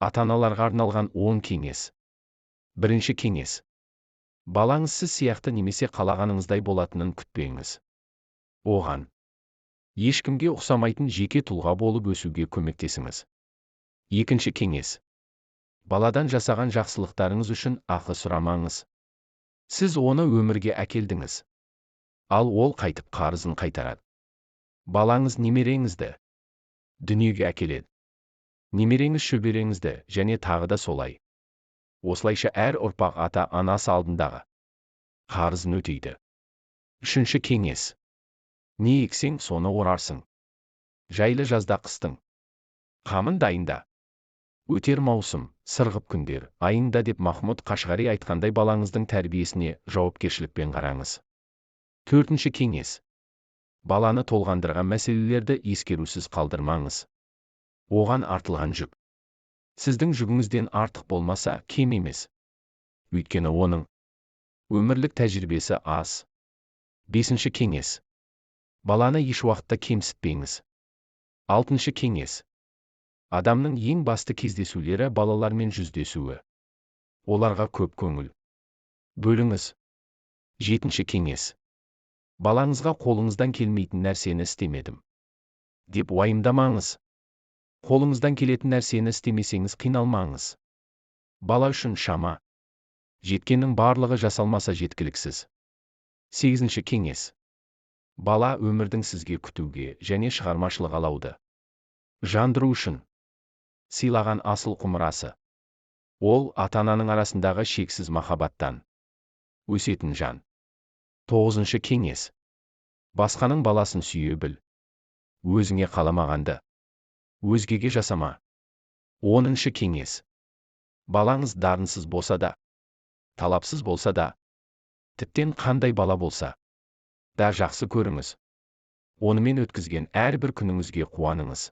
Ата-аналарға арналған 10 кеңес. Бірінші кеңес. Балаңыз сіз сияқты немесе қалағаныңыздай болатынын күтпеңіз. Оған ешкімге ұқсамайтын жеке тұлға болып өсуге көмектесіңіз. Екінші кеңес. Баладан жасаған жақсылықтарыңыз үшін ақы сұрамаңыз. Сіз оны өмірге әкелдіңіз. Ал ол қайтып қарызын қайтарады. Балаңыз немереңізді дүниеге әкеледі. Немереңіз шөбереңізді және тағы да солай. Осылайша әр ұрпақ ата-анасы алдындағы қарызын өтейді. Үшінші кеңес. Не ексең, соны орарсың. Жайлы жазда қыстың қамын дайында. Өтер маусым, сырғып күндер айында деп Махмұд Қашғари айтқандай балаңыздың тәрбиесіне жауапкершілікпен қараңыз. Төртінші кеңес. Баланы толғандырған мәселелерді ескерусіз қалдырмаңыз. Оған артылған жүк сіздің жүгіңізден артық болмаса кем емес. Өйткені оның өмірлік тәжірибесі аз. Бесінші кеңес. Баланы еш уақытта кемсітпеңіз. Алтыншы кеңес. Адамның ең басты кездесулері балалармен жүздесуі. Оларға көп көңіл бөліңіз. Жетінші кеңес. Балаңызға қолыңыздан келмейтін нәрсені істемедім деп уайымдамаңыз. Қолыңыздан келетін нәрсені істемесеңіз қиналмаңыз. Бала үшін шама жеткеннің барлығы жасалмаса жеткіліксіз. Сегізінші кеңес. Бала өмірдің сізге күтуге және шығармашылық алауды жандыру үшін сыйлаған асыл құмырасы. Ол ата-ананың арасындағы шексіз махаббаттан өсетін жан. Тоғызыншы кеңес. Басқаның баласын сүйе біл. Өзіңе қаламағанды өзгеге жасама. Оныншы кеңес. Балаңыз дарынсыз болса да, талапсыз болса да, тіптен қандай бала болса да жақсы көріңіз. Онымен өткізген әрбір күніңізге қуаныңыз.